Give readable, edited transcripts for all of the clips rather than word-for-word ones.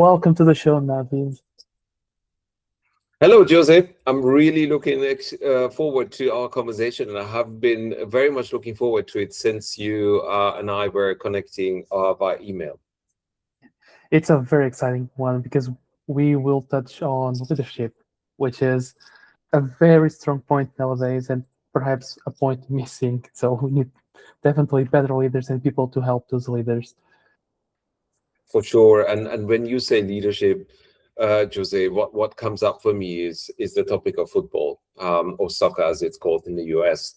Welcome to the show, Navid. Hello, Jose. I'm really looking forward to our conversation, and I have been very much looking forward to it since you and I were connecting by email. It's a very exciting one because we will touch on leadership, which is a very strong point nowadays and perhaps a point missing. So we need definitely better leaders and people to help those leaders. For sure. And when you say leadership, Jose, what comes up for me is the topic of football, or soccer as it's called in the US,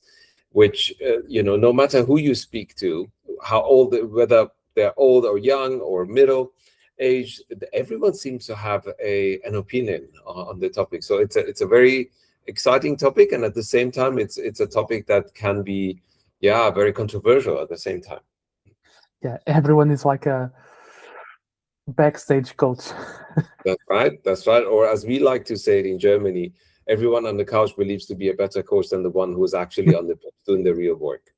which no matter who you speak to, how old, whether they're old or young or middle age, everyone seems to have an opinion on the topic. So it's a very exciting topic, and at the same time, it's a topic that can be, very controversial at the same time. Yeah, everyone is like a backstage coach. That's right. That's right. Or as we like to say it in Germany, everyone on the couch believes to be a better coach than the one who is actually on the pitch doing the real work.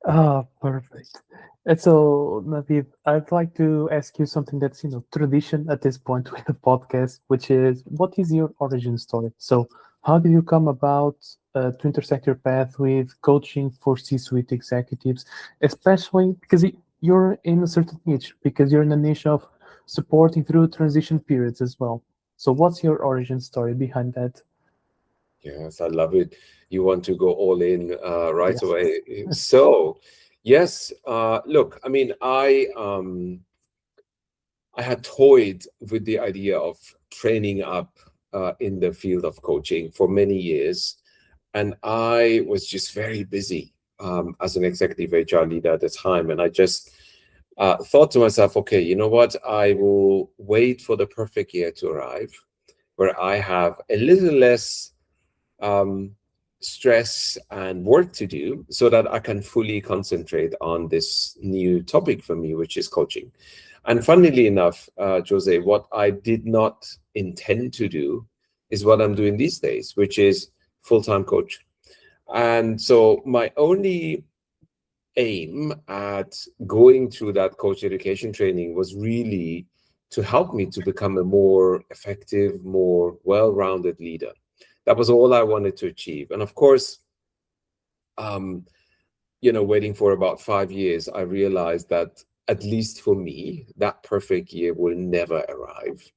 Ah, perfect. And so, Navid, I'd like to ask you something that's, tradition at this point with the podcast, which is what is your origin story? So, how did you come about to intersect your path with coaching for C-suite executives, especially because you're in a certain niche, because you're in a niche of supporting through transition periods as well. So, what's your origin story behind that? Yes, I love it. You want to go all in right Yes. away. So, yes, look, I mean, I had toyed with the idea of training up in the field of coaching for many years, and I was just very busy as an executive HR leader at the time, and I just thought to myself, okay, you know what? I will wait for the perfect year to arrive, where I have a little less um, stress and work to do, so that I can fully concentrate on this new topic for me, which is coaching. And funnily enough, Jose, what I did not intend to do is what I'm doing these days, which is full-time coach. And so my only aim at going through that coach education training was really to help me to become a more effective, more well-rounded leader. That was all I wanted to achieve. And of course, waiting for about 5 years, I realized that at least for me, that perfect year will never arrive,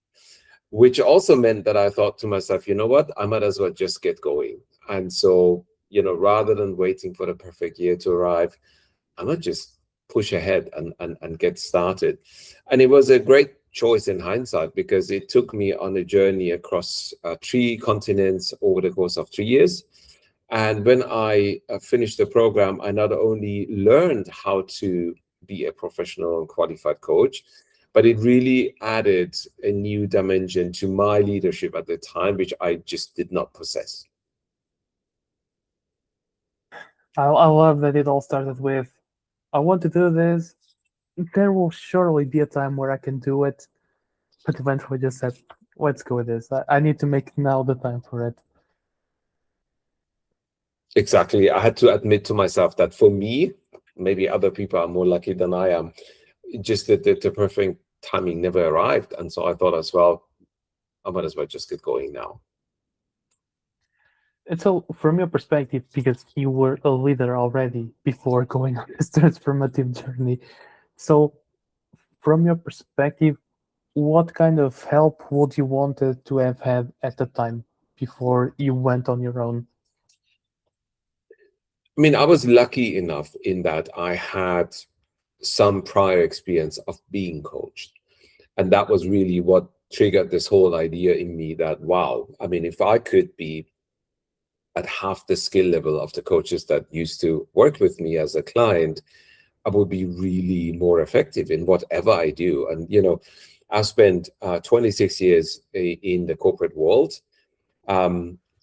which also meant that I thought to myself, you know what, I might as well just get going. And so, rather than waiting for the perfect year to arrive, I might just push ahead and get started. And it was a great choice in hindsight, because it took me on a journey across 3 continents over the course of 3 years. And when I finished the program, I not only learned how to be a professional and qualified coach, but it really added a new dimension to my leadership at the time, which I just did not possess. I love that it all started with, I want to do this. There will surely be a time where I can do it, but eventually just said, let's go with this. I need to make now the time for it. Exactly. I had to admit to myself that for me, maybe other people are more lucky than I am, just that the perfect timing never arrived. And so I thought as well, I might as well just get going now. And so, from your perspective, because you were a leader already before going on this transformative journey, so from your perspective, what kind of help would you wanted to have had at the time before you went on your own? I mean, I was lucky enough in that I had some prior experience of being coached. And that was really what triggered this whole idea in me that, wow, I mean, if I could be at half the skill level of the coaches that used to work with me as a client, I would be really more effective in whatever I do. And, I've spent 26 years in the corporate world.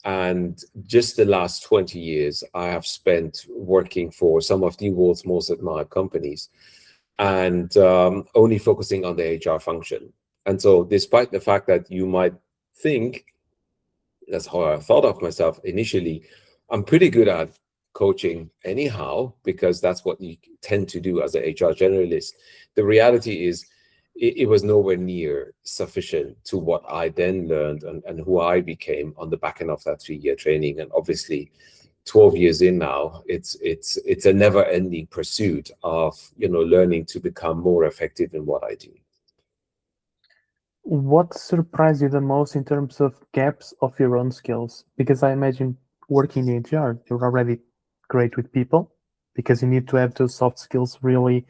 And just the last 20 years, I have spent working for some of the world's most admired companies, and only focusing on the HR function. And so despite the fact that you might think, that's how I thought of myself initially, I'm pretty good at coaching anyhow, because that's what you tend to do as an HR generalist. The reality is, it was nowhere near sufficient to what I then learned and who I became on the back end of that 3-year training. And obviously, 12 years in now, it's a never-ending pursuit of learning to become more effective in what I do. What surprised you the most in terms of gaps of your own skills? Because I imagine working in HR, you're already great with people because you need to have those soft skills really,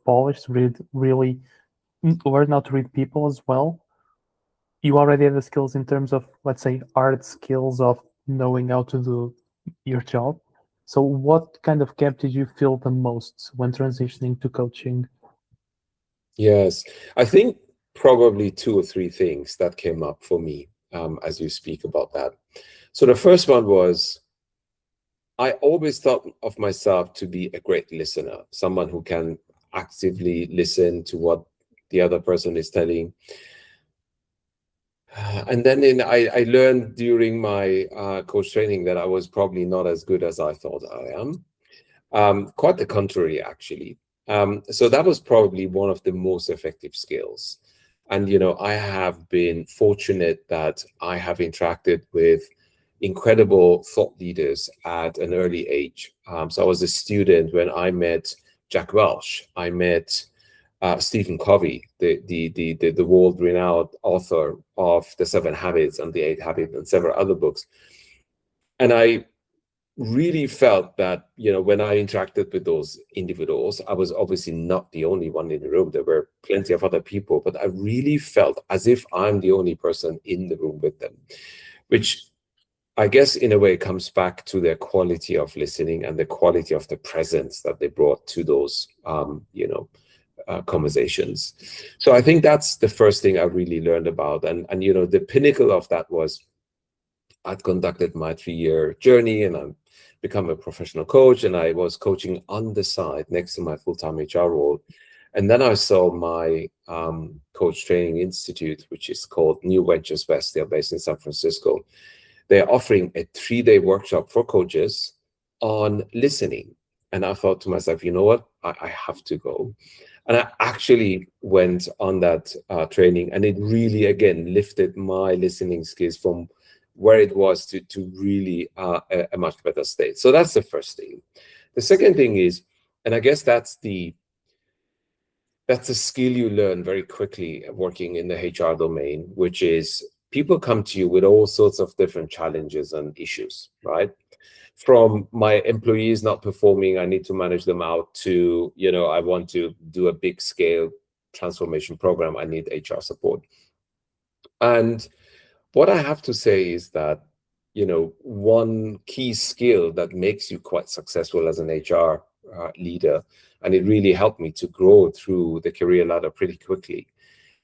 polished, really learn how to read people as well. You already have the skills in terms of, let's say, art skills of knowing how to do your job. So what kind of gap did you feel the most when transitioning to coaching? Yes, I think probably 2 or 3 things that came up for me as you speak about that. So the first one was, I always thought of myself to be a great listener, someone who can actively listen to what the other person is telling. And then I learned during my coach training that I was probably not as good as I thought I am. Quite the contrary, actually. So that was probably one of the most effective skills. And, I have been fortunate that I have interacted with incredible thought leaders at an early age. So I was a student when I met Jack Welch. I met Stephen Covey, the world-renowned author of The 7 Habits and The 8 Habits and several other books. And I really felt that, when I interacted with those individuals, I was obviously not the only one in the room. There were plenty of other people, but I really felt as if I'm the only person in the room with them, which I guess in a way comes back to their quality of listening and the quality of the presence that they brought to those, conversations. So I think that's the first thing I really learned about. And the pinnacle of that was I'd conducted my 3-year journey and I've become a professional coach, and I was coaching on the side next to my full-time HR role. And then I saw my coach training institute, which is called New Ventures West. They're based in San Francisco. They're offering a 3-day workshop for coaches on listening. And I thought to myself, you know what, I have to go. And I actually went on that training, and it really, again, lifted my listening skills from where it was to really a much better state. So that's the first thing. The second thing is, and I guess that's a skill you learn very quickly working in the HR domain, which is people come to you with all sorts of different challenges and issues, right? From my employees not performing, I need to manage them out, to, I want to do a big scale transformation program, I need HR support. And what I have to say is that, one key skill that makes you quite successful as an HR leader, and it really helped me to grow through the career ladder pretty quickly,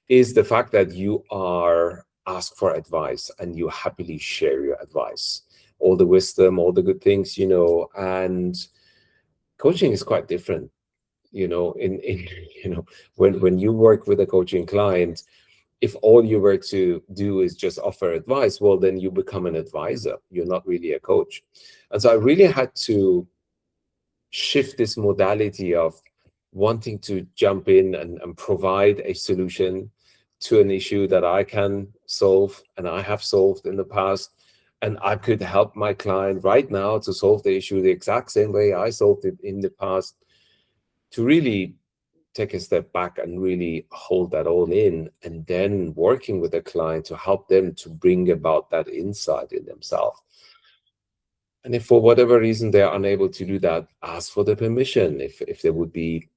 is the fact that you are asked for advice and you happily share your advice, all the wisdom, all the good things, and coaching is quite different, when you work with a coaching client, if all you were to do is just offer advice, well, then you become an advisor. You're not really a coach. And so I really had to shift this modality of wanting to jump in and provide a solution to an issue that I can solve and I have solved in the past. And I could help my client right now to solve the issue the exact same way I solved it in the past, to really take a step back and really hold that all in, and then working with the client to help them to bring about that insight in themselves. And if for whatever reason they're unable to do that, ask for the permission, if they would be,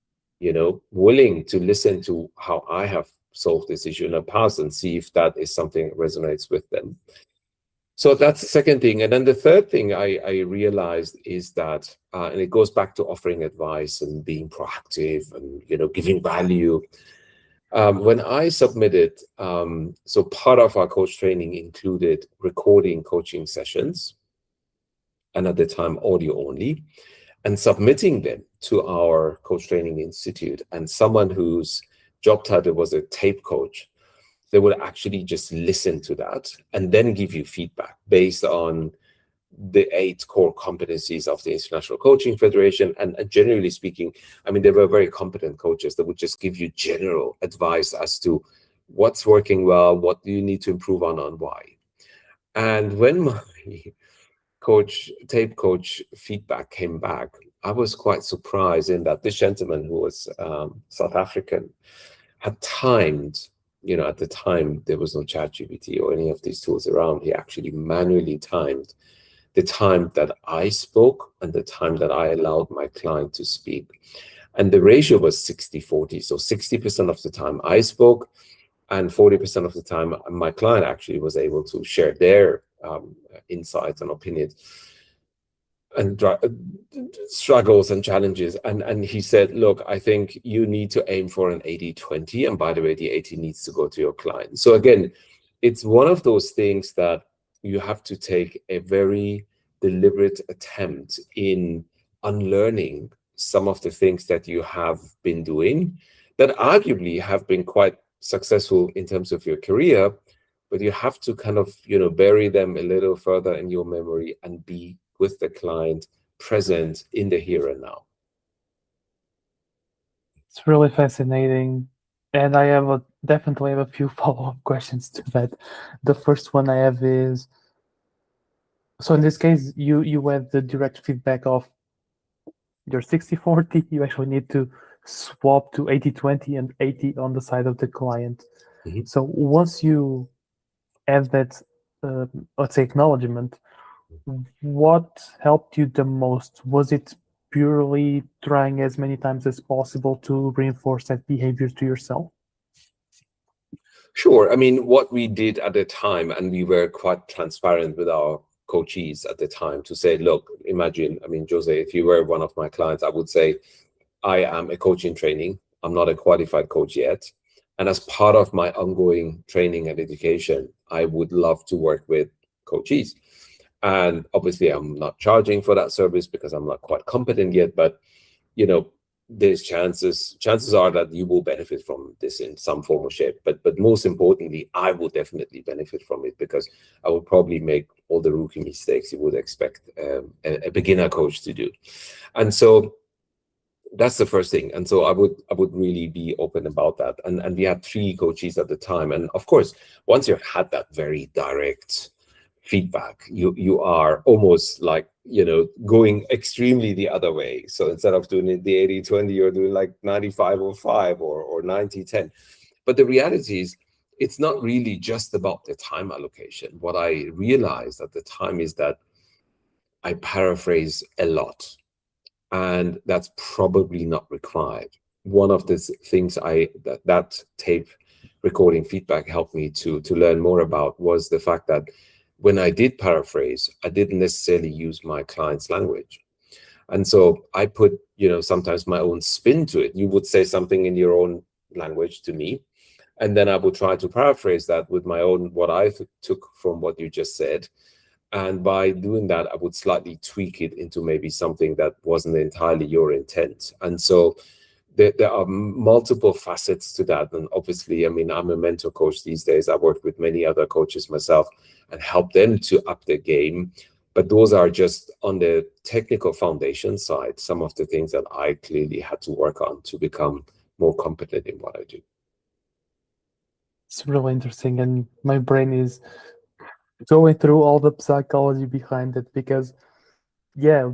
willing to listen to how I have solved this issue in the past and see if that is something that resonates with them. So that's the second thing. And then the third thing I realized is that, and it goes back to offering advice and being proactive and, giving value. When I submitted, so part of our coach training included recording coaching sessions, and at the time audio only, and submitting them to our coach training institute. And someone whose job title was a tape coach, they would actually just listen to that and then give you feedback based on the 8 core competencies of the International Coaching Federation. And generally speaking, I mean, they were very competent coaches that would just give you general advice as to what's working well, what do you need to improve on, and why. And when my tape coach feedback came back, I was quite surprised in that this gentleman, who was South African, had timed, at the time there was no ChatGPT or any of these tools around. He actually manually timed the time that I spoke and the time that I allowed my client to speak. And the ratio was 60-40. So 60% of the time I spoke, and 40% of the time my client actually was able to share their insights and opinions and struggles and challenges. And he said, look, I think you need to aim for an 80-20. And by the way, the 80 needs to go to your client. So again, it's one of those things that you have to take a very deliberate attempt in unlearning some of the things that you have been doing that arguably have been quite successful in terms of your career, but you have to kind of, bury them a little further in your memory and be with the client, present in the here and now. It's really fascinating. And I definitely have a few follow-up questions to that. The first one I have is, so in this case, you have the direct feedback of your 60-40. You actually need to swap to 80-20 and 80 on the side of the client. Mhm. So once you have that, let's say, acknowledgement, what helped you the most? Was it purely trying as many times as possible to reinforce that behavior to yourself? Sure. I mean, what we did at the time, and we were quite transparent with our coachees at the time to say, look, imagine, I mean, Jose, if you were one of my clients, I would say, I am a coach in training. I'm not a qualified coach yet. And as part of my ongoing training and education, I would love to work with coachees. And obviously, I'm not charging for that service because I'm not quite competent yet. But, there's chances are that you will benefit from this in some form or shape. But most importantly, I will definitely benefit from it because I will probably make all the rookie mistakes you would expect a beginner coach to do. And so that's the first thing. And so I would really be open about that. And we had 3 coaches at the time. And of course, once you've had that very direct feedback, you are almost like, going extremely the other way. So instead of doing it the 80-20, you're doing like 95-05 or 90-10. But the reality is, it's not really just about the time allocation. What I realized at the time is that I paraphrase a lot, and that's probably not required. One of the things that tape recording feedback helped me to learn more about was the fact that when I did paraphrase, I didn't necessarily use my client's language. And so I put, sometimes my own spin to it. You would say something in your own language to me, and then I would try to paraphrase that with my own, what I took from what you just said. And by doing that, I would slightly tweak it into maybe something that wasn't entirely your intent. And so there are multiple facets to that. And obviously, I mean, I'm a mentor coach these days. I work with many other coaches myself and help them to up their game. But those are just on the technical foundation side, some of the things that I clearly had to work on to become more competent in what I do. It's really interesting, and my brain is going through all the psychology behind it because, yeah,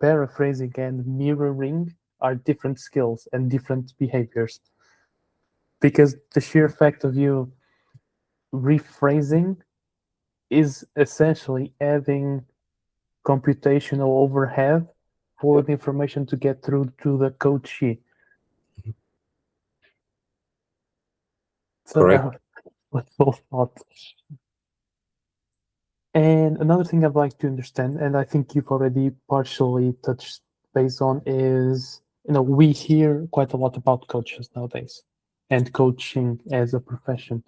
paraphrasing and mirroring are different skills and different behaviors. Because the sheer fact of you rephrasing is essentially adding computational overhead for Yep. the information to get through to the coachee. So Correct. little thought. And another thing I'd like to understand, and I think you've already partially touched base on, is we hear quite a lot about coaches nowadays and coaching as a profession.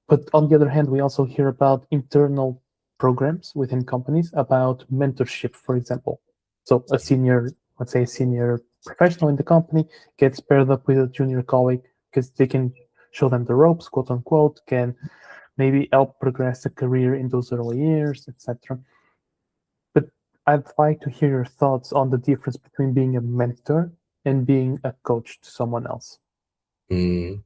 But on the other hand, we also hear about internal programs within companies about mentorship, for example. So let's say a senior professional in the company gets paired up with a junior colleague because they can show them the ropes, quote unquote, can maybe help progress a career in those early years, etc. But I'd like to hear your thoughts on the difference between being a mentor and being a coach to someone else. Mm.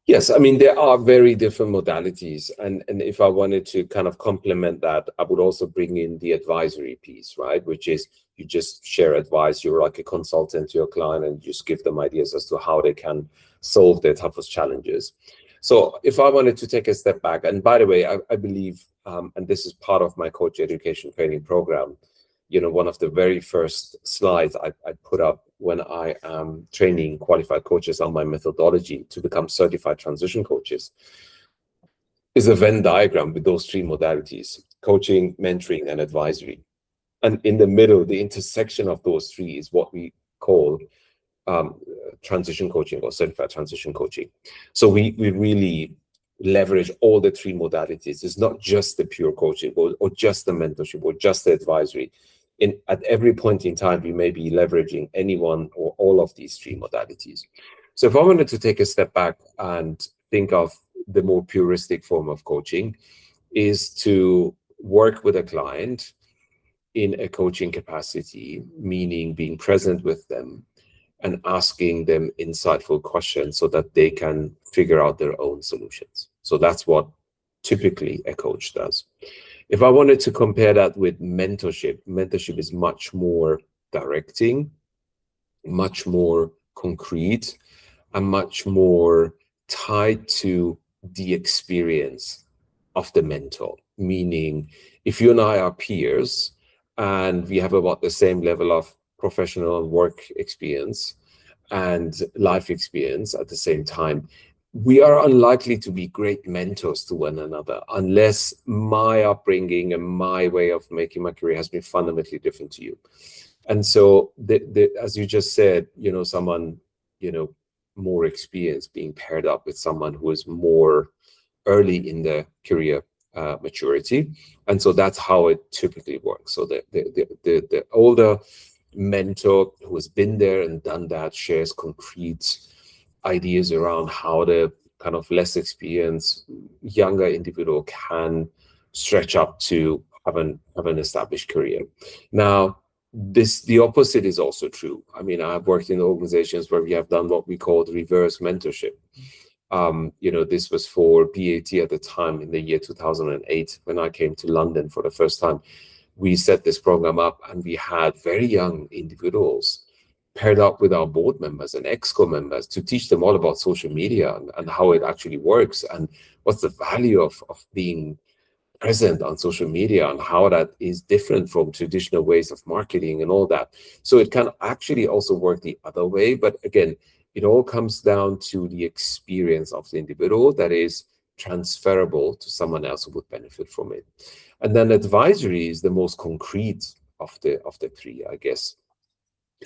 Yes, I mean, there are very different modalities. And if I wanted to kind of complement that, I would also bring in the advisory piece, right? Which is you just share advice. You're like a consultant to your client and just give them ideas as to how they can solve their toughest challenges. So if I wanted to take a step back, and by the way, I believe, and this is part of my coach education training program, one of the very first slides I put up when I am training qualified coaches on my methodology to become certified transition coaches is a Venn diagram with those three modalities: coaching, mentoring, and advisory. And in the middle, the intersection of those three is what we call um, transition coaching or certified transition coaching. So we really leverage all the three modalities. It's not just the pure coaching or just the mentorship or just the advisory. At every point in time, we may be leveraging any one or all of these three modalities. So if I wanted to take a step back and think of the more puristic form of coaching, is to work with a client in a coaching capacity, meaning being present with them and asking them insightful questions so that they can figure out their own solutions. So that's what typically a coach does. If I wanted to compare that with mentorship, mentorship is much more directing, much more concrete, and much more tied to the experience of the mentor. Meaning, if you and I are peers and we have about the same level of professional work experience and life experience at the same time, we are unlikely to be great mentors to one another unless my upbringing and my way of making my career has been fundamentally different to you. And so, as you just said, someone, more experienced being paired up with someone who is more early in their career maturity. And so that's how it typically works. So the older mentor who has been there and done that shares concrete ideas around how the kind of less experienced younger individual can stretch up to have an established career. Now, the opposite is also true. I mean, I've worked in organizations where we have done what we called reverse mentorship. This was for BAT at the time in the year 2008 when I came to London for the first time. We set this program up and we had very young individuals paired up with our board members and exco members to teach them all about social media and how it actually works and what's the value of being present on social media and how that is different from traditional ways of marketing and all that. So it can actually also work the other way. But again, it all comes down to the experience of the individual that is transferable to someone else who would benefit from it. And then advisory is the most concrete of the three, I guess.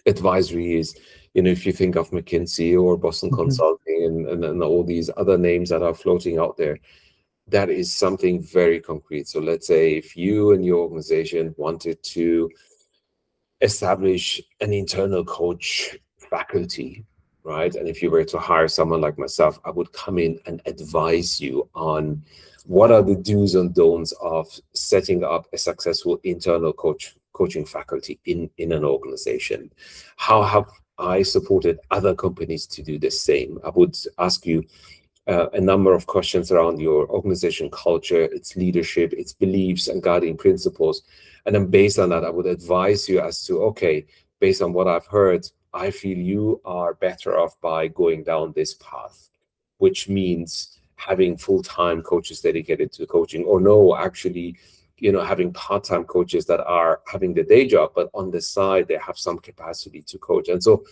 Advisory is, if you think of McKinsey or Boston Consulting and all these other names that are floating out there, that is something very concrete. So let's say if you and your organization wanted to establish an internal coach faculty, right? And if you were to hire someone like myself, I would come in and advise you on what are the do's and don'ts of setting up a successful internal coaching faculty in an organization. How have I supported other companies to do the same? I would ask you a number of questions around your organization culture, its leadership, its beliefs and guiding principles. And then based on that, I would advise you as to, okay, based on what I've heard, I feel you are better off by going down this path, which means having full-time coaches dedicated to coaching, or no, actually, having part-time coaches that are having the day job, but on the side, they have some capacity to coach. And so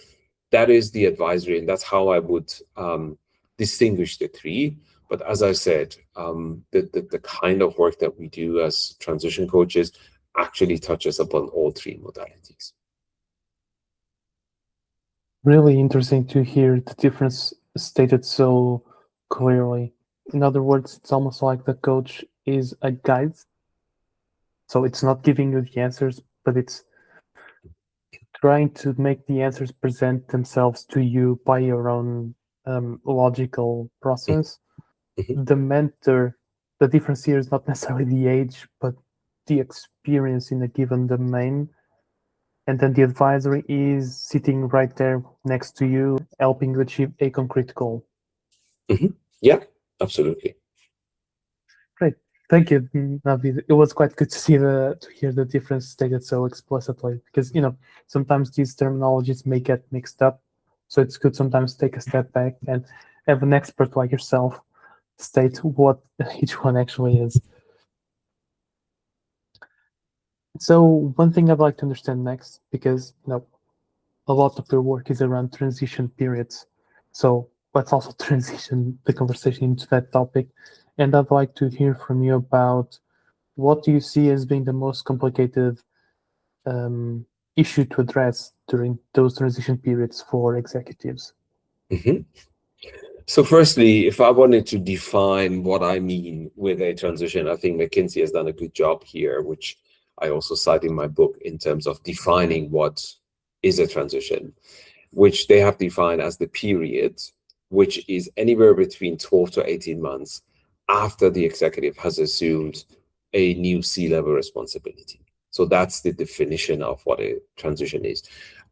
that is the advisory, and that's how I would distinguish the three. But as I said, the kind of work that we do as transition coaches actually touches upon all three modalities. Really interesting to hear the difference stated so clearly. In other words, it's almost like the coach is a guide. So it's not giving you the answers, but it's trying to make the answers present themselves to you by your own logical process. Mhm. The mentor the difference here is not necessarily the age, but the experience in a given domain. And then the advisory is sitting right there next to you, helping you achieve a concrete goal. Yeah, absolutely. Great. Thank you, Navid. It was quite good to see to hear the difference stated so explicitly because sometimes these terminologies may get mixed up. So it's good sometimes to take a step back and have an expert like yourself state what each one actually is. So one thing I'd like to understand next, because a lot of your work is around transition periods. So let's also transition the conversation into that topic. And I'd like to hear from you about what do you see as being the most complicated issue to address during those transition periods for executives? hmm So firstly, if I wanted to define what I mean with a transition, I think McKinsey has done a good job here, which I also cite in my book in terms of defining what is a transition, which they have defined as the period, which is anywhere between 12 to 18 months after the executive has assumed a new C-level responsibility. So that's the definition of what a transition is.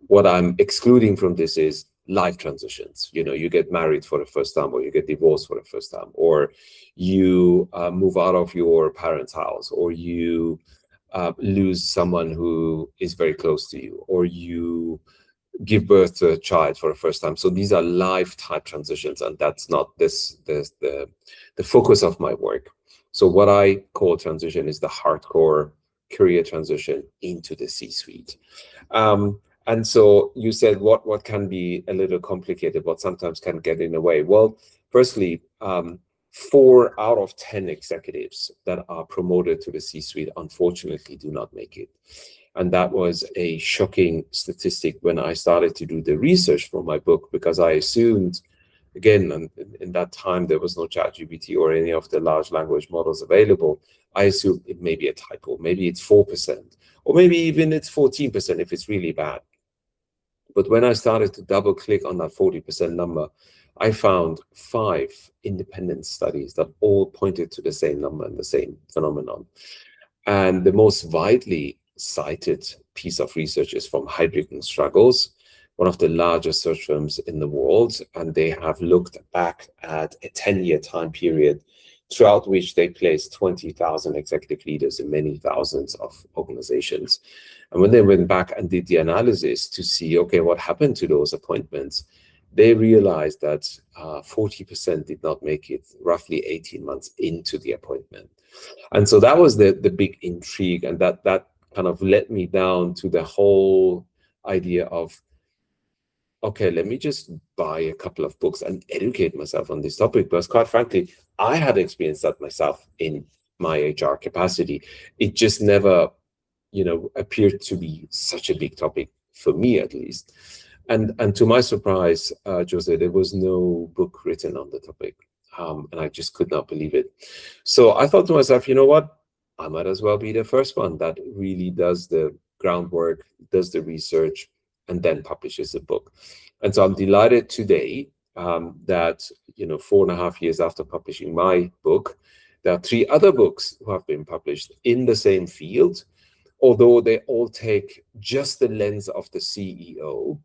What I'm excluding from this is life transitions. You get married for the first time, or you get divorced for the first time, or you move out of your parents' house, or you lose someone who is very close to you, or you give birth to a child for the first time. So these are life type transitions, and that's not the focus of my work. So what I call transition is the hardcore career transition into the C-suite. And so you said what can be a little complicated, what sometimes can get in the way. Well, firstly, 4 out of 10 executives that are promoted to the C-suite unfortunately do not make it. And that was a shocking statistic when I started to do the research for my book, because I assumed, again, in that time, there was no ChatGPT or any of the large language models available. I assumed it may be a typo. Maybe it's 4%, or maybe even it's 14% if it's really bad. But when I started to double click on that 40% number, I found 5 independent studies that all pointed to the same number and the same phenomenon. And the most widely cited piece of research is from Heidrick & Struggles, one of the largest search firms in the world. And they have looked back at a 10-year time period throughout which they placed 20,000 executive leaders in many thousands of organizations. And when they went back and did the analysis to see, okay, what happened to those appointments, they realized that 40% did not make it roughly 18 months into the appointment. And so that was the big intrigue, and that kind of led me down to the whole idea of, okay, let me just buy a couple of books and educate myself on this topic, because quite frankly, I had experienced that myself in my HR capacity. It just never, appeared to be such a big topic for me, at least. And to my surprise, Jose, there was no book written on the topic. And I just could not believe it. So I thought to myself, you know what? I might as well be the first one that really does the groundwork, does the research, and then publishes a book. And so I'm delighted today that, 4.5 years after publishing my book, there are 3 other books who have been published in the same field, although they all take just the lens of the CEO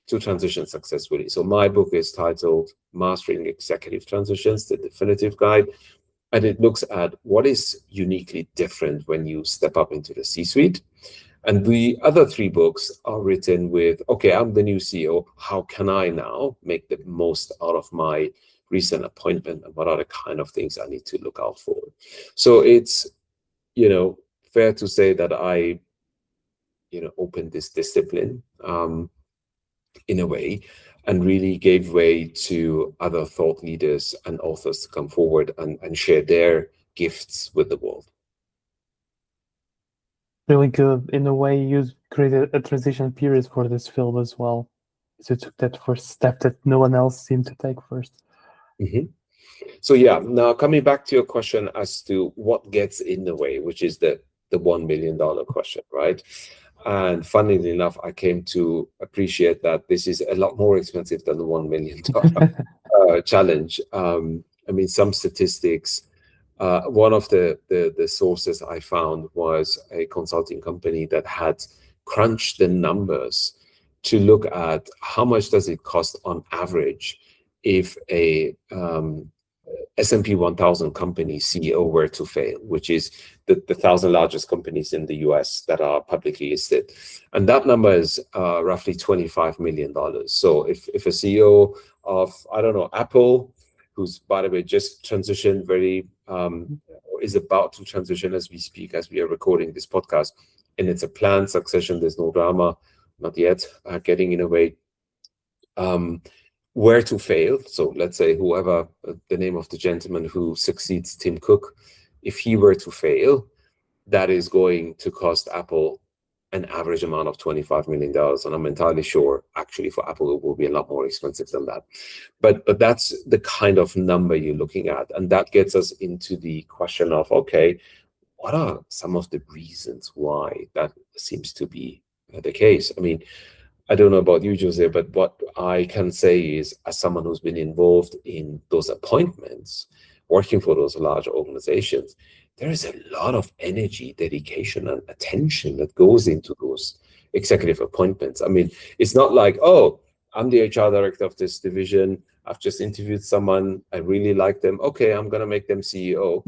to transition successfully. So my book is titled Mastering Executive Transitions, the Definitive Guide. And it looks at what is uniquely different when you step up into the C-suite. And the other 3 books are written with, okay, I'm the new CEO. How can I now make the most out of my recent appointment? And what are the kind of things I need to look out for? So it's, fair to say that I, opened this discipline in a way, and really gave way to other thought leaders and authors to come forward and share their gifts with the world. Really good. In a way, you created a transition period for this field as well. So you took that first step that no one else seemed to take first. So yeah, now coming back to your question as to what gets in the way, which is the $1 million question, right? And funnily enough, I came to appreciate that this is a lot more expensive than the $1 million challenge. I mean, some statistics One of the sources I found was a consulting company that had crunched the numbers to look at how much does it cost on average if a S&P 1000 company CEO were to fail, which is the 1,000 largest companies in the US that are publicly listed. And that number is roughly $25 million. So if a CEO of, I don't know, Apple, who's, by the way, just transitioned or is about to transition as we speak, as we are recording this podcast, and it's a planned succession, there's no drama, not yet, getting in a way, where to fail. So let's say whoever, the name of the gentleman who succeeds Tim Cook, if he were to fail, that is going to cost Apple an average amount of $25 million. And I'm entirely sure, actually, for Apple, it will be a lot more expensive than that. But that's the kind of number you're looking at. And that gets us into the question of, okay, what are some of the reasons why that seems to be the case? I mean, I don't know about you, Jose, but what I can say is, as someone who's been involved in those appointments, working for those large organizations, there is a lot of energy, dedication, and attention that goes into those executive appointments. I mean, it's not like, oh, I'm the HR director of this division. I've just interviewed someone. I really like them. Okay, I'm going to make them CEO.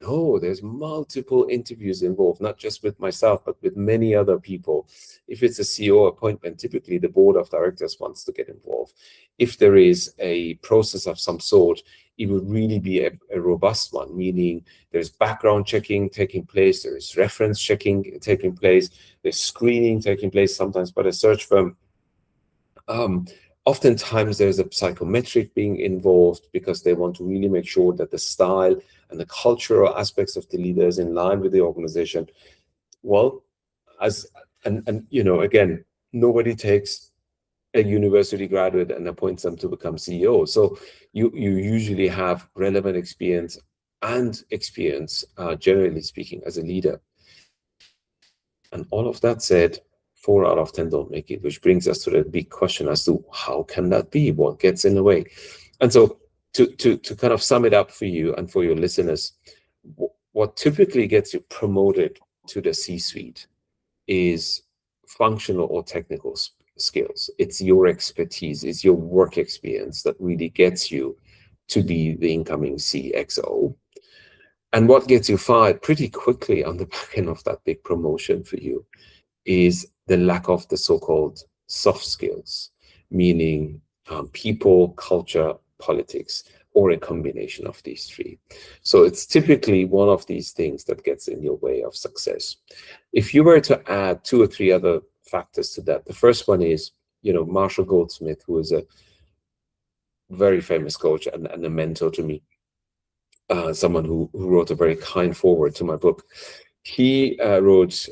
No, there's multiple interviews involved, not just with myself, but with many other people. If it's a CEO appointment, typically the board of directors wants to get involved. If there is a process of some sort, it would really be a robust one, meaning there's background checking taking place, there is reference checking taking place, there's screening taking place, sometimes by a search firm. Oftentimes there's a psychometric being involved because they want to really make sure that the style and the cultural aspects of the leader is in line with the organization. Well, and again, nobody takes a university graduate and appoints them to become CEO. So you usually have relevant experience, generally speaking, as a leader. And all of that said, 4 out of 10 don't make it, which brings us to the big question as to how can that be? What gets in the way? And so to kind of sum it up for you and for your listeners, what typically gets you promoted to the C-suite is functional or technical skills. It's your expertise, it's your work experience that really gets you to be the incoming CXO. And what gets you fired pretty quickly on the back end of that big promotion for you is the lack of the so-called soft skills, meaning people, culture, politics, or a combination of these 3. So it's typically one of these things that gets in your way of success. If you were to add 2 or 3 other factors to that, the first one is, Marshall Goldsmith, who is a very famous coach and a mentor to me, someone who wrote a very kind foreword to my book. He wrote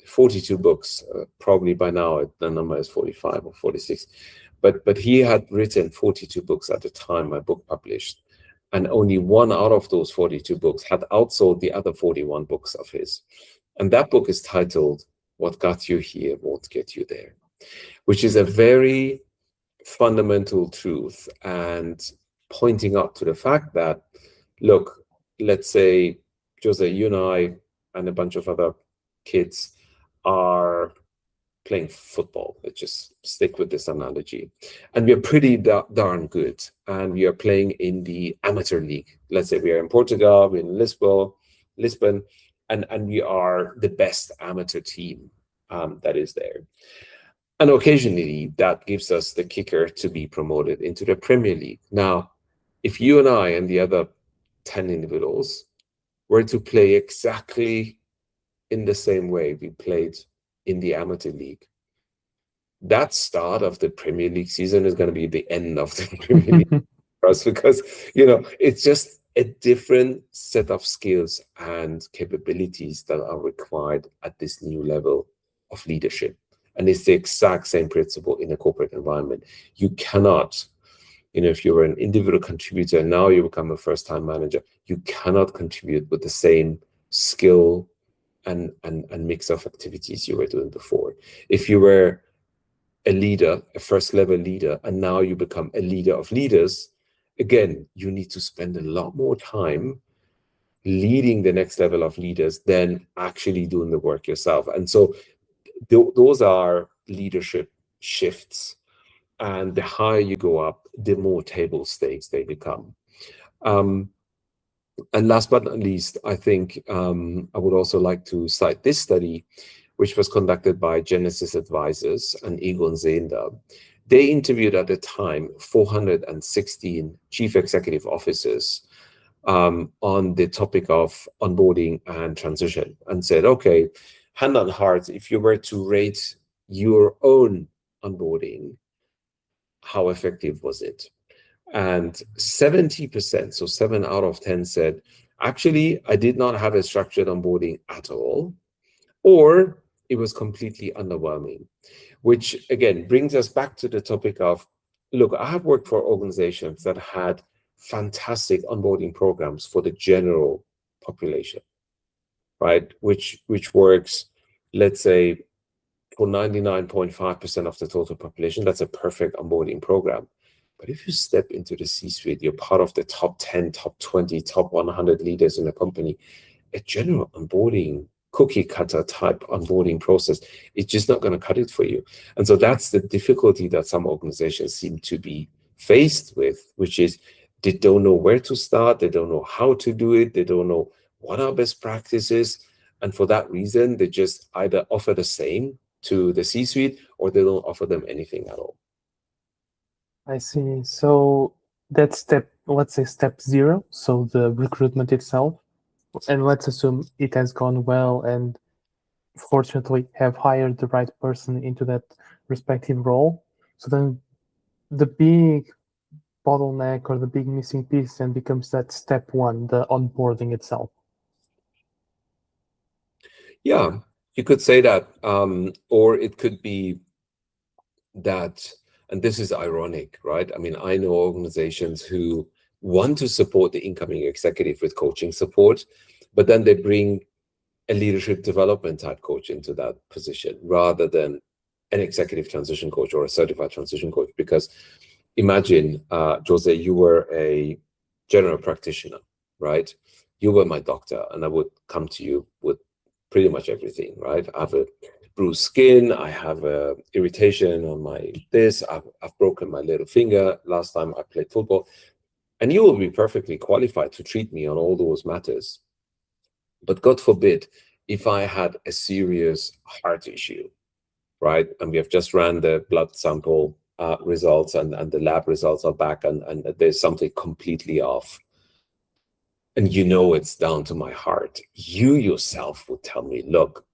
42 books, probably by now the number is 45 or 46, but he had written 42 books at the time my book published, and only 1 out of those 42 books had outsold the other 41 books of his. And that book is titled What Got You Here Won't Get You There, which is a very fundamental truth and pointing out to the fact that, look, let's say, Jose, you and I and a bunch of other kids are playing football. Let's just stick with this analogy. And we are pretty darn good. And we are playing in the amateur league. Let's say we are in Portugal, we're in Lisbon, and we are the best amateur team that is there. And occasionally that gives us the kicker to be promoted into the Premier League. Now, if you and I and the other 10 individuals were to play exactly in the same way we played in the amateur league, that start of the Premier League season is going to be the end of the Premier League for us, because it's just a different set of skills and capabilities that are required at this new level of leadership. And it's the exact same principle in a corporate environment. You cannot, if you're an individual contributor and now you become a first-time manager, you cannot contribute with the same skill and mix of activities you were doing before. If you were a leader, a first-level leader, and now you become a leader of leaders, again, you need to spend a lot more time leading the next level of leaders than actually doing the work yourself. And so those are leadership shifts. And the higher you go up, the more table stakes they become. Um, and last but not least, I think I would also like to cite this study, which was conducted by Genesis Advisors and Egon Zehnder. They interviewed at the time 416 chief executive officers on the topic of onboarding and transition, and said, okay, hand on heart, if you were to rate your own onboarding, how effective was it? And 70%, so 7 out of 10 said, actually, I did not have a structured onboarding at all, or it was completely underwhelming, which again brings us back to the topic of, look, I have worked for organizations that had fantastic onboarding programs for the general population, right? Which works, let's say, for 99.5% of the total population. That's a perfect onboarding program. But if you step into the C-suite, you're part of the top 10, top 20, top 100 leaders in a company, a general onboarding, cookie cutter type onboarding process, it's just not going to cut it for you. And so that's the difficulty that some organizations seem to be faced with, which is they don't know where to start, they don't know how to do it, they don't know what are best practices. And for that reason, they just either offer the same to the C-suite or they don't offer them anything at all. I see. So that's let's say step 0, so the recruitment itself. And let's assume it has gone well and fortunately have hired the right person into that respective role. So then the big bottleneck or the big missing piece then becomes that step 1, the onboarding itself. Yeah, you could say that. Or it could be that, and this is ironic, right? I mean, I know organizations who want to support the incoming executive with coaching support, but then they bring a leadership development type coach into that position rather than an executive transition coach or a certified transition coach. Because imagine, Jose, you were a general practitioner, right? You were my doctor, and I would come to you with pretty much everything, right? I have a bruised skin, I have a irritation on my this, I've broken my little finger last time I played football, and you will be perfectly qualified to treat me on all those matters. But God forbid, if I had a serious heart issue, right? And we have just ran the blood sample results and the lab results are back and there's something completely off. And you know it's down to my heart. You yourself would tell me, look,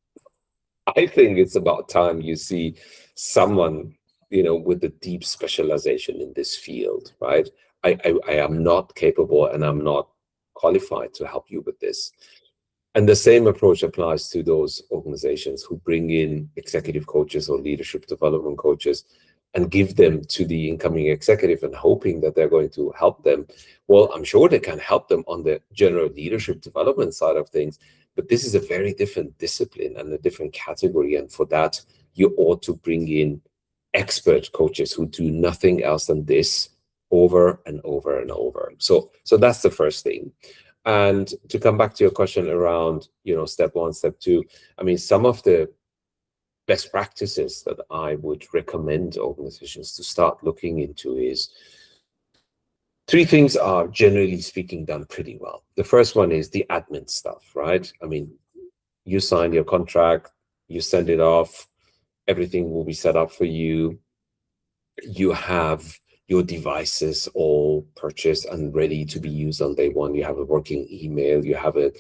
I think it's about time you see someone, with a deep specialization in this field, right? I am not capable and I'm not qualified to help you with this. And the same approach applies to those organizations who bring in executive coaches or leadership development coaches and give them to the incoming executive and hoping that they're going to help them. Well, I'm sure they can help them on the general leadership development side of things, but this is a very different discipline and a different category. And for that, you ought to bring in expert coaches who do nothing else than this over and over and over. So that's the first thing. And to come back to your question around, step 1, step 2, I mean, some of the best practices that I would recommend organizations to start looking into is 3 things are generally speaking done pretty well. The first one is the admin stuff, right? I mean, you sign your contract, you send it off, everything will be set up for you. You have your devices all purchased and ready to be used on day 1. You have a working email, you have an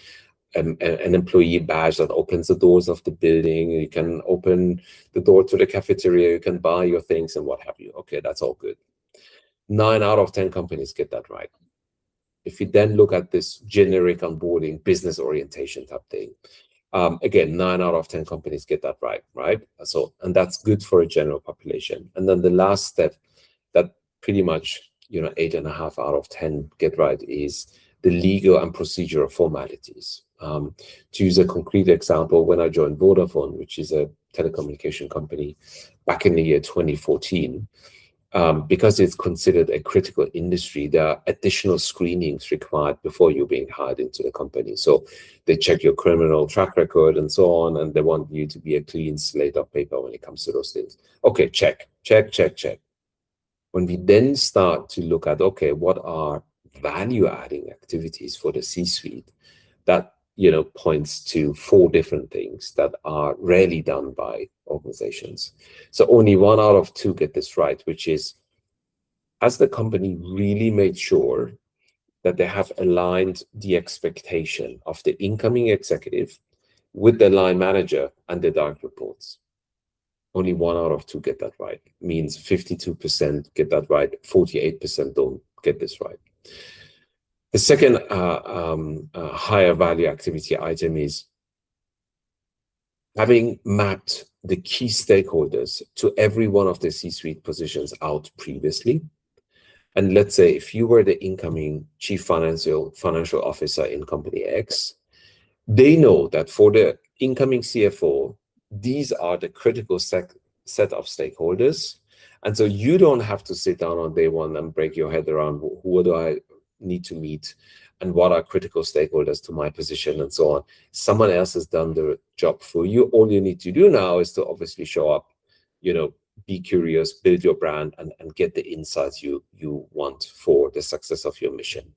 employee badge that opens the doors of the building. You can open the door to the cafeteria, you can buy your things and what have you. Okay, that's all good. 9 out of 10 companies get that right. If you then look at this generic onboarding, business orientation type thing, again, 9 out of 10 companies get that right? So, and that's good for a general population. And then the last step that pretty much, 8.5 out of 10 get right is the legal and procedural formalities. To use a concrete example, when I joined Vodafone, which is a telecommunication company, back in the year 2014, because it's considered a critical industry, there are additional screenings required before you're being hired into the company. So they check your criminal track record and so on, and they want you to be a clean slate of paper when it comes to those things. Okay, check, check, check, check. When we then start to look at, okay, what are value-adding activities for the C-suite, that points to four different things that are rarely done by organizations. So only one out of two get this right, which is, has the company really made sure that they have aligned the expectation of the incoming executive with the line manager and the direct reports? Only one out of two get that right. Means 52% get that right, 48% don't get this right. The second higher value activity item is having mapped the key stakeholders to every one of the C-suite positions out previously. And let's say if you were the incoming chief financial officer in company X, they know that for the incoming CFO, these are the critical set of stakeholders. And so you don't have to sit down on day one and break your head around who do I need to meet and what are critical stakeholders to my position and so on. Someone else has done the job for you. All you need to do now is to obviously show up, be curious, build your brand, and get the insights you want for the success of your mission.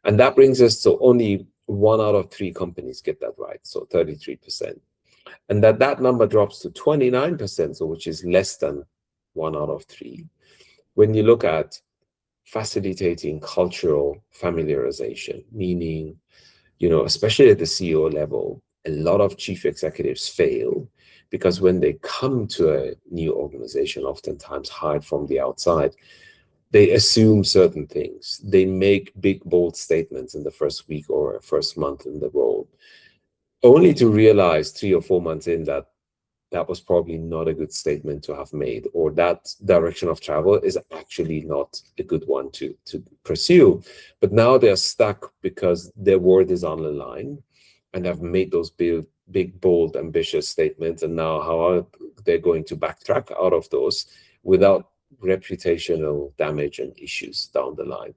And that brings us to only one out of three companies get that right, so 33%. And that number drops to 29%, so which is less than one out of three. When you look at facilitating cultural familiarization, meaning, especially at the CEO level, a lot of chief executives fail because when they come to a new organization, oftentimes hired from the outside, they assume certain things. They make big, bold statements in the first week or first month in the role, only to realize 3 or 4 months in that that was probably not a good statement to have made, or that direction of travel is actually not a good one to pursue. But now they're stuck because their word is on the line and have made those big, bold, ambitious statements. And now how are they going to backtrack out of those without reputational damage and issues down the line?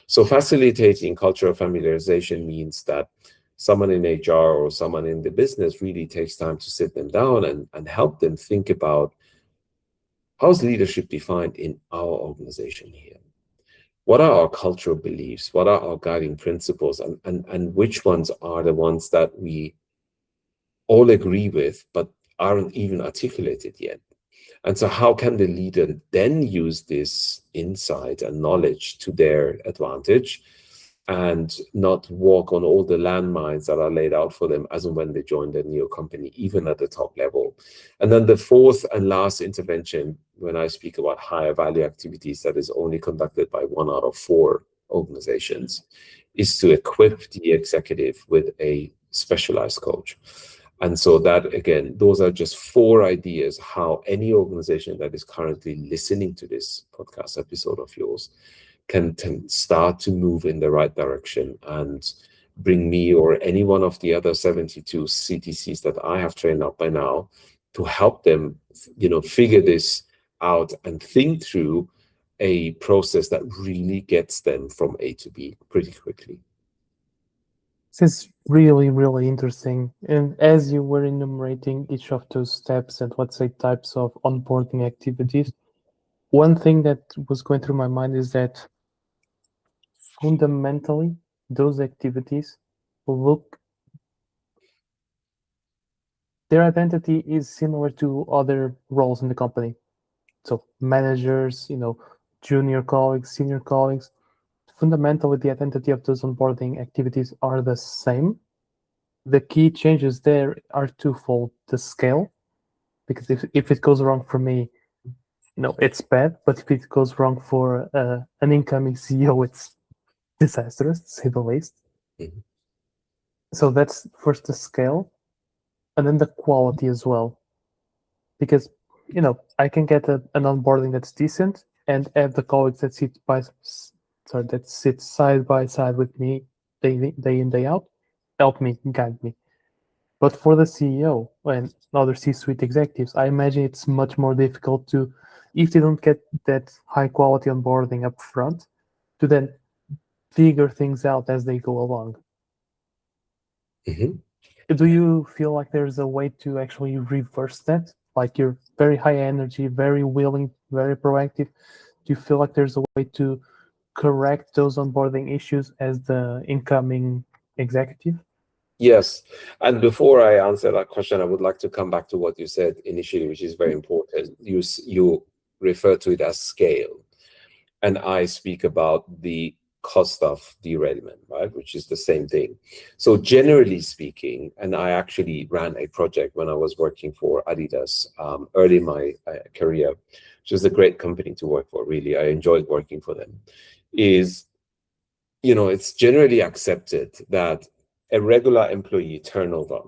So facilitating cultural familiarization means that someone in HR or someone in the business really takes time to sit them down and help them think about, how's leadership defined in our organization here? What are our cultural beliefs? What are our guiding principles? And which ones are the ones that we all agree with, but aren't even articulated yet? And so how can the leader then use this insight and knowledge to their advantage and not walk on all the landmines that are laid out for them as and when they join the new company, even at the top level? And then the fourth and last intervention, when I speak about higher value activities that is only conducted by 1 out of 4 organizations, is to equip the executive with a specialized coach. And so that, again, those are just 4 ideas how any organization that is currently listening to this podcast episode of yours can start to move in the right direction and bring me or any one of the other 72 CTCs that I have trained up by now to help them, figure this out and think through a process that really gets them from A to B pretty quickly. This is really, really interesting. And as you were enumerating each of those steps and let's say types of onboarding activities, one thing that was going through my mind is that fundamentally, those activities look, their identity is similar to other roles in the company. So managers, junior colleagues, senior colleagues, fundamentally the identity of those onboarding activities are the same. The key changes there are twofold: the scale, because if it goes wrong for me, it's bad. But if it goes wrong for an incoming CEO, it's disastrous, to say the least. Mm-hmm. So that's first the scale, and then the quality as well. Because I can get an onboarding that's decent and have the colleagues that sit side by side with me day in day out, help me, guide me. But for the CEO and other C-suite executives, I imagine it's much more difficult to if they don't get that high quality onboarding up front, to then figure things out as they go along. Mhm. Do you feel like there's a way to actually reverse that? Like you're very high energy, very willing, very proactive. Do you feel like there's a way to correct those onboarding issues as the incoming executive? Yes. And before I answer that question, I would like to come back to what you said initially, which is very important. You refer to it as scale, and I speak about the cost of derailment, right? Which is the same thing. So generally speaking, and I actually ran a project when I was working for Adidas early in my career, which was a great company to work for, really. I enjoyed working for them. Is, it's generally accepted that a regular employee turnover,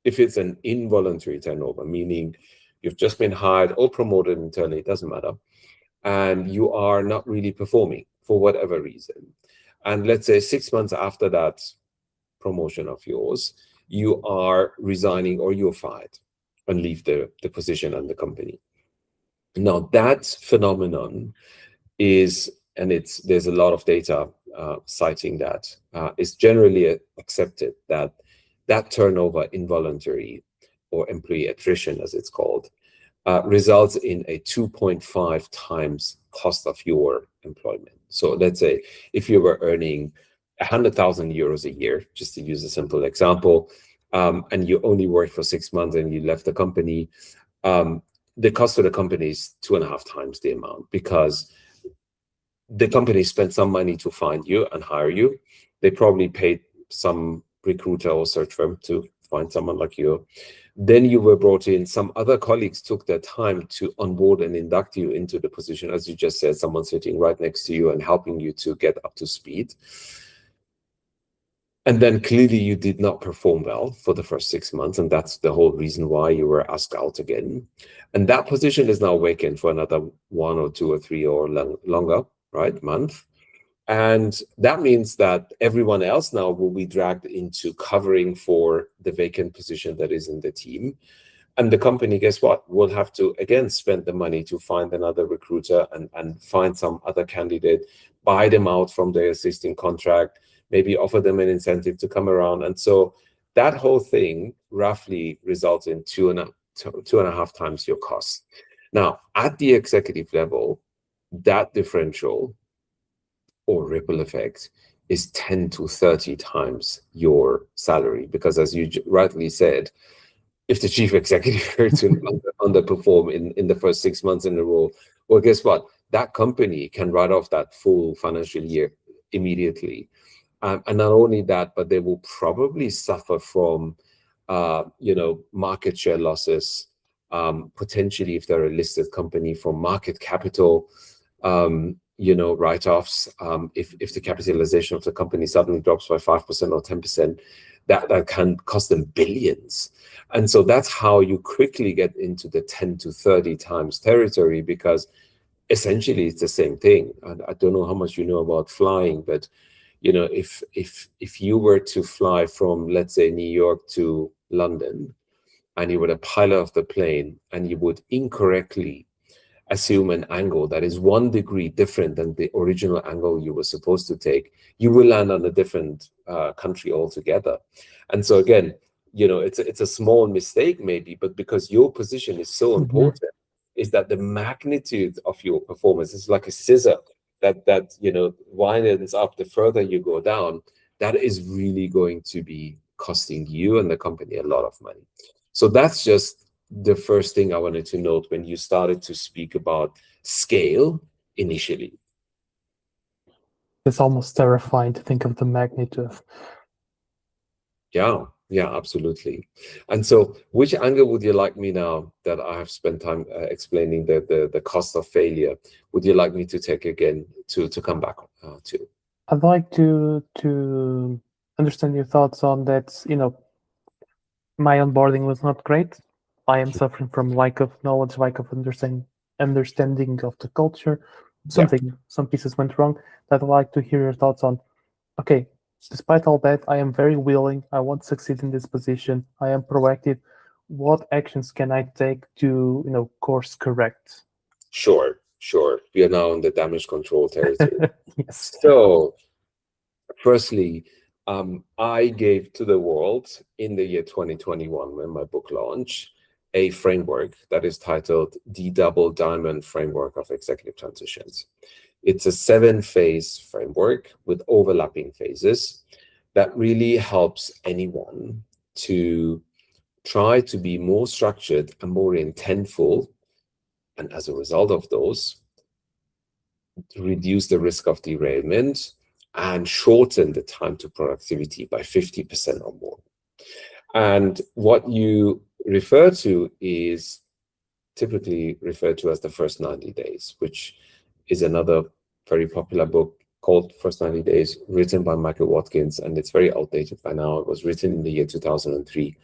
if it's an involuntary turnover, meaning you've just been hired or promoted internally, it doesn't matter, and you are not really performing for whatever reason. And let's say 6 months after that promotion of yours, you are resigning or you're fired and leave the position and the company. Now, that phenomenon is, and there's a lot of data citing that, is generally accepted that that turnover, involuntary or employee attrition, as it's called, results in a 2.5 times cost of your employment. So let's say if you were earning 100,000 euros a year, just to use a simple example, and you only worked for 6 months and you left the company, um, the cost of the company is 2.5 times the amount, because the company spent some money to find you and hire you. They probably paid some recruiter or search firm to find someone like you. Then you were brought in. Some other colleagues took their time to onboard and induct you into the position. As you just said, someone sitting right next to you and helping you to get up to speed. And then clearly you did not perform well for the first 6 months. And that's the whole reason why you were asked out again. And that position is now vacant for another 1 or 2 or 3 or longer, right, month. And that means that everyone else now will be dragged into covering for the vacant position that is in the team. And the company, guess what, will have to, again, spend the money to find another recruiter and find some other candidate, buy them out from their existing contract, maybe offer them an incentive to come around. And so that whole thing roughly results in 2.5 times your cost. Now, at the executive level, that differential or ripple effect is 10 to 30 times your salary. Because as you rightly said, if the chief executive were to underperform in the first 6 months in a row, well, guess what? That company can write off that full financial year immediately. And not only that, but they will probably suffer from, market share losses, potentially if they're a listed company, from market capital, write-offs. If the capitalization of the company suddenly drops by 5% or 10%, that can cost them billions. And so that's how you quickly get into the 10 to 30 times territory, because essentially it's the same thing. And I don't know how much you know about flying, but if you were to fly from, let's say, New York to London, and you were a pilot of the plane, and you would incorrectly assume an angle that is 1 degree different than the original angle you were supposed to take, you will land on a different country altogether. And so again, it's a small mistake maybe, but because your position is so important, is that the magnitude of your performance is like a scissor that widens up the further you go down. That is really going to be costing you and the company a lot of money. So that's just the first thing I wanted to note when you started to speak about scale initially. It's almost terrifying to think of the magnitude of. Yeah, absolutely. And so which angle would you like me now that I have spent time explaining the cost of failure, would you like me to take again to come back to? I'd like to understand your thoughts on that. My onboarding was not great. I am suffering from lack of knowledge, lack of understanding of the culture. Yeah. Some pieces went wrong. I'd like to hear your thoughts on. Okay, despite all that, I am very willing. I want to succeed in this position. I am proactive. What actions can I take to, course correct? Sure, sure. We are now in the damage control territory. Yes. So, firstly, I gave to the world in the year 2021, when my book launched, a framework that is titled The Double Diamond Framework of Executive Transitions. It's a 7-phase framework with overlapping phases that really helps anyone to try to be more structured and more intentful, and as a result of those, reduce the risk of derailment and shorten the time to productivity by 50% or more. And what you refer to is typically referred to as the first 90 days, which is another very popular book called First 90 Days, written by Michael Watkins, and it's very outdated by now. It was written in the year 2003.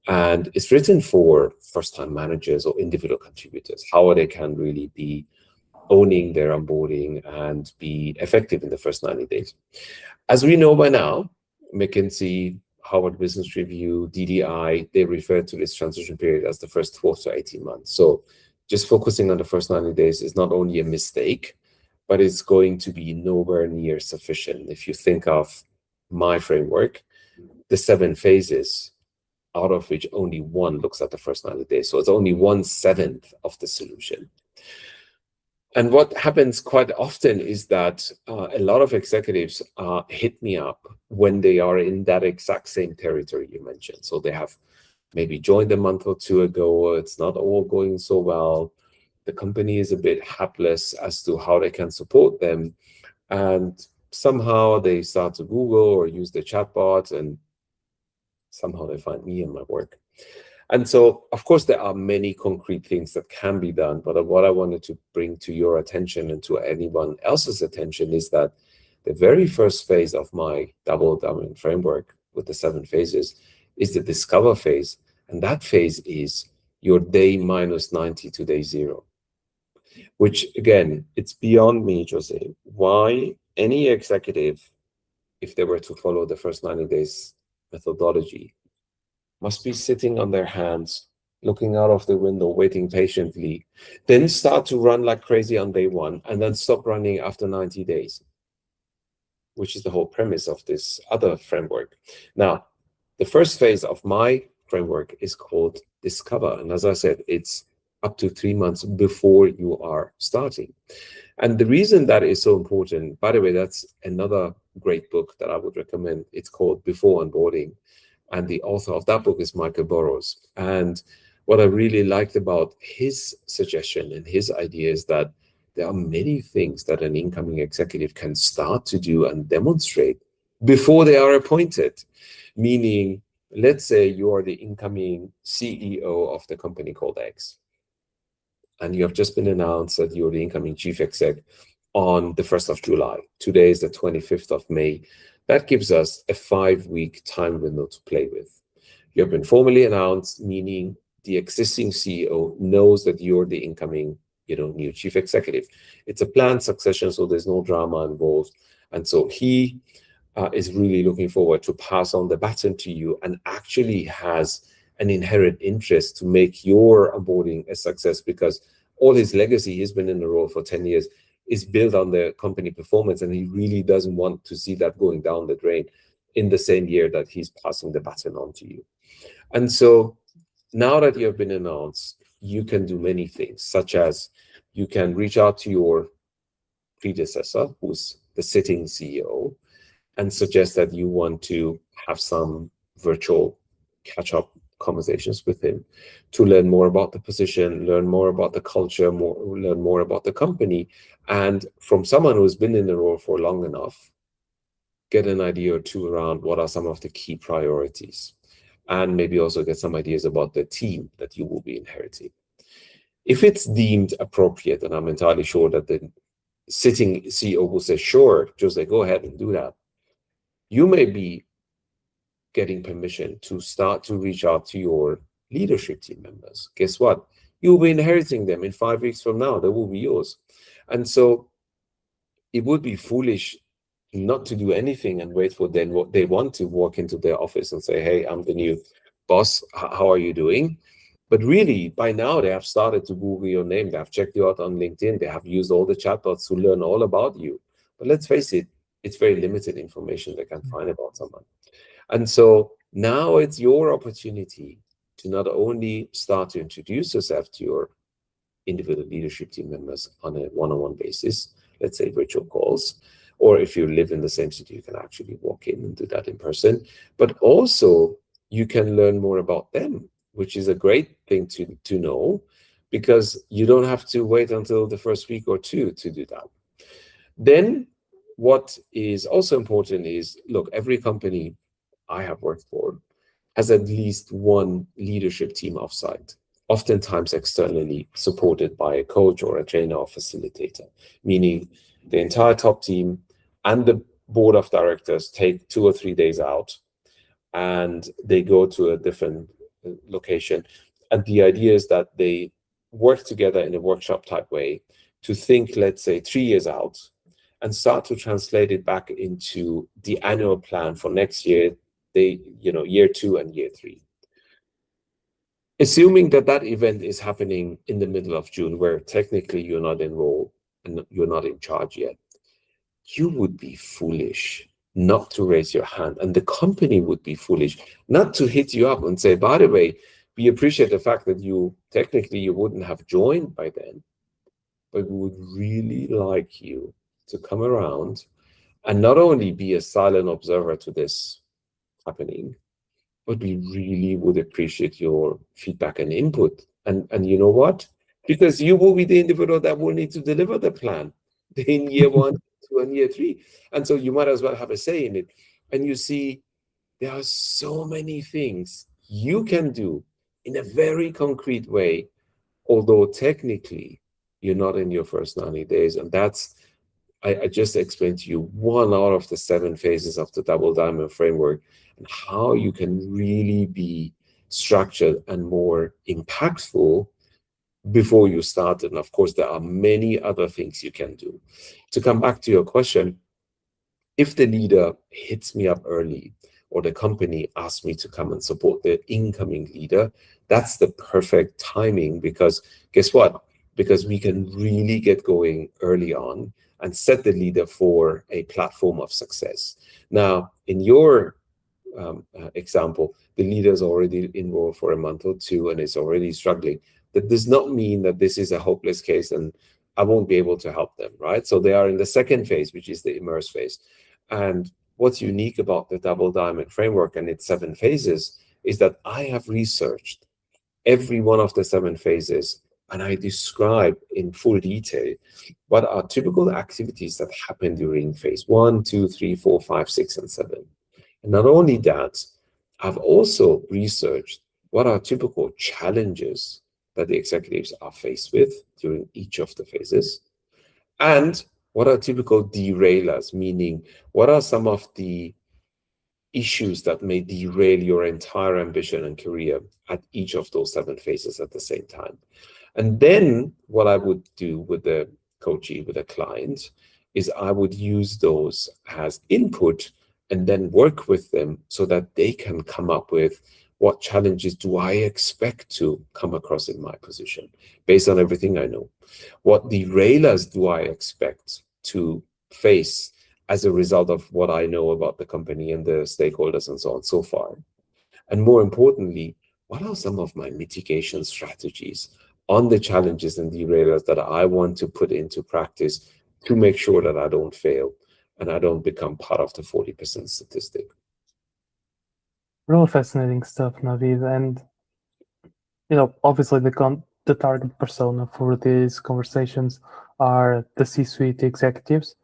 And it's written for first-time managers or individual contributors, how they can really be owning their onboarding and be effective in the first 90 days. As we know by now, McKinsey, Harvard Business Review, DDI, they refer to this transition period as the first 12 to 18 months. So just focusing on the first 90 days is not only a mistake, but it's going to be nowhere near sufficient. If you think of my framework, the 7 phases, out of which only one looks at the first 90 days. So it's only 1/7 of the solution. And what happens quite often is that a lot of executives hit me up when they are in that exact same territory you mentioned. So they have maybe joined a month or two ago, it's not all going so well. The company is a bit hapless as to how they can support them. And somehow they start to Google or use the chatbot, and somehow they find me in my work. And so, of course, there are many concrete things that can be done, but what I wanted to bring to your attention and to anyone else's attention is that the very first phase of my double diamond framework with the 7 phases is the discover phase. And that phase is your day minus 90 to day 0, which again, it's beyond me, Jose, why any executive, if they were to follow the first 90 days methodology, must be sitting on their hands, looking out of the window, waiting patiently, then start to run like crazy on day 1, and then stop running after 90 days, which is the whole premise of this other framework. Now, the first phase of my framework is called Discover. And as I said, it's up to 3 months before you are starting. And the reason that is so important, by the way, that's another great book that I would recommend. It's called Before Onboarding. And the author of that book is Michael Burrows. And what I really liked about his suggestion and his idea is that there are many things that an incoming executive can start to do and demonstrate before they are appointed. Meaning, let's say you are the incoming CEO of the company called X, and you have just been announced that you're the incoming chief exec on the 1st of July. Today is the 25th of May. That gives us a 5-week time window to play with. You have been formally announced, meaning the existing CEO knows that you're the incoming, new chief executive. It's a planned succession, so there's no drama involved. And so he is really looking forward to pass on the baton to you, and actually has an inherent interest to make your onboarding a success, because all his legacy, he's been in the role for 10 years, is built on the company performance, and he really doesn't want to see that going down the drain in the same year that he's passing the baton on to you. And so now that you have been announced, you can do many things, such as you can reach out to your predecessor, who's the sitting CEO, and suggest that you want to have some virtual catch-up conversations with him to learn more about the position, learn more about the culture, learn more about the company, and from someone who's been in the role for long enough, get an idea or two around what are some of the key priorities, and maybe also get some ideas about the team that you will be inheriting. If it's deemed appropriate, and I'm entirely sure that the sitting CEO will say, sure, Jose, go ahead and do that, you may be getting permission to start to reach out to your leadership team members. Guess what? You'll be inheriting them in 5 weeks from now. They will be yours. And so it would be foolish not to do anything and wait for then what they want to walk into their office and say, hey, I'm the new boss. How are you doing? But really, by now, they have started to Google your name. They have checked you out on LinkedIn. They have used all the chatbots to learn all about you. But let's face it, it's very limited information they can find about someone. And so now it's your opportunity to not only start to introduce yourself to your individual leadership team members on a one-on-one basis, let's say virtual calls, or if you live in the same city, you can actually walk in and do that in person. But also, you can learn more about them, which is a great thing to know, because you don't have to wait until the first week or two to do that. Then what is also important is, look, every company I have worked for has at least one leadership team offsite, oftentimes externally supported by a coach or a trainer or facilitator, meaning the entire top team and the board of directors take 2 or 3 days out and they go to a different location. And the idea is that they work together in a workshop type way to think, let's say, 3 years out and start to translate it back into the annual plan for next year, year 2 and year 3. Assuming that that event is happening in the middle of June, where technically you're not enrolled and you're not in charge yet, you would be foolish not to raise your hand, and the company would be foolish not to hit you up and say, by the way, we appreciate the fact that you wouldn't have joined by then, but we would really like you to come around and not only be a silent observer to this happening, but we really would appreciate your feedback and input. And you know what? Because you will be the individual that will need to deliver the plan in year 1, 2, and year 3. And so you might as well have a say in it. And you see, there are so many things you can do in a very concrete way, although technically you're not in your first 90 days. And that's, I just explained to you one out of the 7 phases of the Double Diamond framework, and how you can really be structured and more impactful before you start. And of course, there are many other things you can do. To come back to your question, if the leader hits me up early or the company asks me to come and support the incoming leader, that's the perfect timing, because guess what? Because we can really get going early on and set the leader for a platform of success. Now, in your example, the leader is already enrolled for a month or 2 and is already struggling. That does not mean that this is a hopeless case and I won't be able to help them, right? So they are in the second phase, which is the immerse phase. And what's unique about the Double Diamond framework and its 7 phases is that I have researched every one of the 7 phases, and I describe in full detail what are typical activities that happen during phase 1, 2, 3, 4, 5, 6, and 7. And not only that, I've also researched what are typical challenges that the executives are faced with during each of the phases, and what are typical derailers, meaning what are some of the issues that may derail your entire ambition and career at each of those 7 phases at the same time. And then what I would do with the coachee, with a client, is I would use those as input and then work with them so that they can come up with, what challenges do I expect to come across in my position based on everything I know? What derailers do I expect to face as a result of what I know about the company and the stakeholders and so on so far? And more importantly, what are some of my mitigation strategies on the challenges and derailers that I want to put into practice to make sure that I don't fail and I don't become part of the 40% statistic? Really fascinating stuff, Navid. And obviously the target persona for these conversations are the C-suite executives.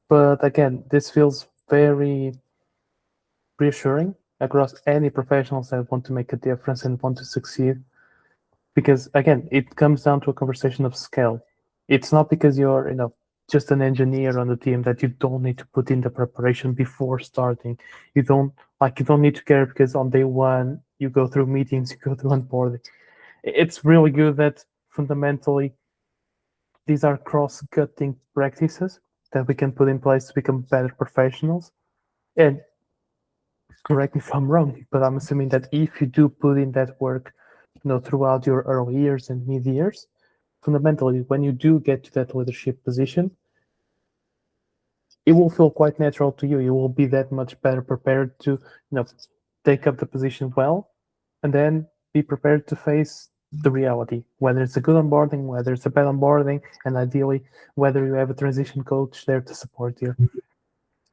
But again, this feels very reassuring across any professionals that want to make a difference and want to succeed. Because again, it comes down to a conversation of scale. It's not because you're, just an engineer on the team that you don't need to put in the preparation before starting. You don't need to care because on day 1 you go through meetings, you go through onboarding. It's really good that fundamentally these are cross-cutting practices that we can put in place to become better professionals. And correct me if I'm wrong, but I'm assuming that if you do put in that work throughout your early years and mid years, fundamentally, when you do get to that leadership position, it will feel quite natural to you. You will be that much better prepared to, take up the position well, and then be prepared to face the reality, whether it's a good onboarding, whether it's a bad onboarding, and ideally, whether you have a transition coach there to support you.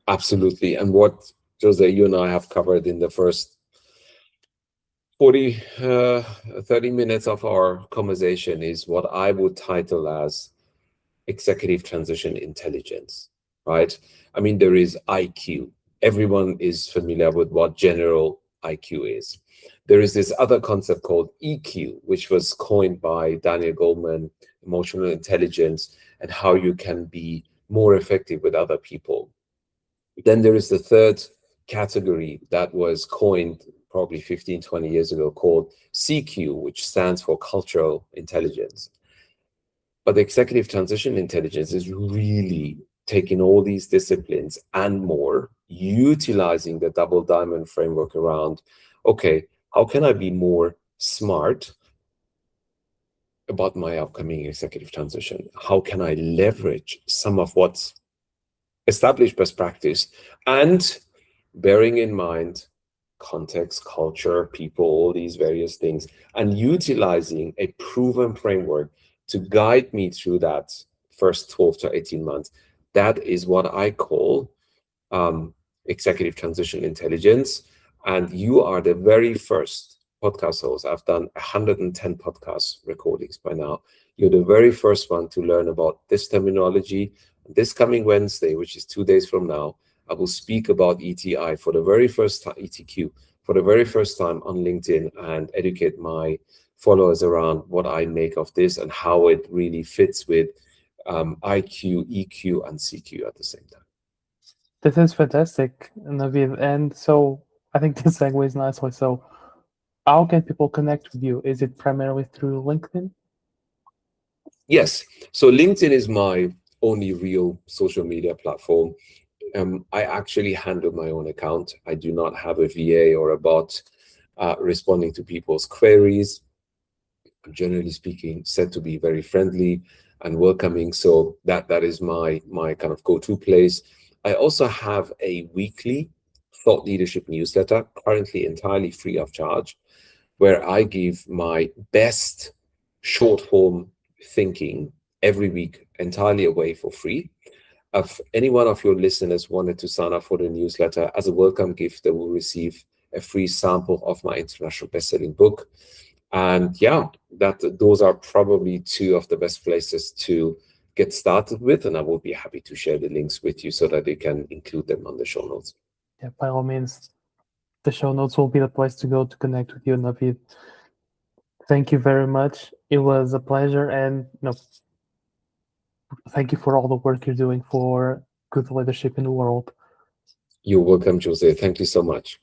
Absolutely. And what, Jose, you and I have covered in the first 40, 30 minutes of our conversation is what I would title as executive transition intelligence, right? I mean, there is IQ. Everyone is familiar with what general IQ is. There is this other concept called EQ, which was coined by Daniel Goleman, emotional intelligence, and how you can be more effective with other people. Then there is the third category that was coined probably 15, 20 years ago called CQ, which stands for cultural intelligence. But the executive transition intelligence is really taking all these disciplines and more, utilizing the double diamond framework around, okay, how can I be more smart about my upcoming executive transition? How can I leverage some of what's established best practice and bearing in mind context, culture, people, all these various things, and utilizing a proven framework to guide me through that first 12 to 18 months. That is what I call executive transition intelligence. And you are the very first podcast host. I've done 110 podcast recordings by now. You're the very first one to learn about this terminology. This coming Wednesday, which is 2 days from now, I will speak about ETI for the very first time, ETQ, for the very first time on LinkedIn, and educate my followers around what I make of this and how it really fits with IQ, EQ, and CQ at the same time. This is fantastic, Navid. And so I think this segues nicely. So, how can people connect with you? Is it primarily through LinkedIn? Yes. So LinkedIn is my only real social media platform. I actually handle my own account. I do not have a VA or a bot responding to people's queries. I'm generally speaking said to be very friendly and welcoming. So that is my kind of go-to place. I also have a weekly thought leadership newsletter, currently entirely free of charge, where I give my best short form thinking every week entirely away for free. If any one of your listeners wanted to sign up for the newsletter, as a welcome gift, they will receive a free sample of my international best-selling book. And yeah, those are probably two of the best places to get started with. And I will be happy to share the links with you so that you can include them on the show notes. Yeah, by all means, the show notes will be the place to go to connect with you, Navid. Thank you very much. It was a pleasure, and thank you for all the work you're doing for good leadership in the world. You're welcome, Jose. Thank you so much.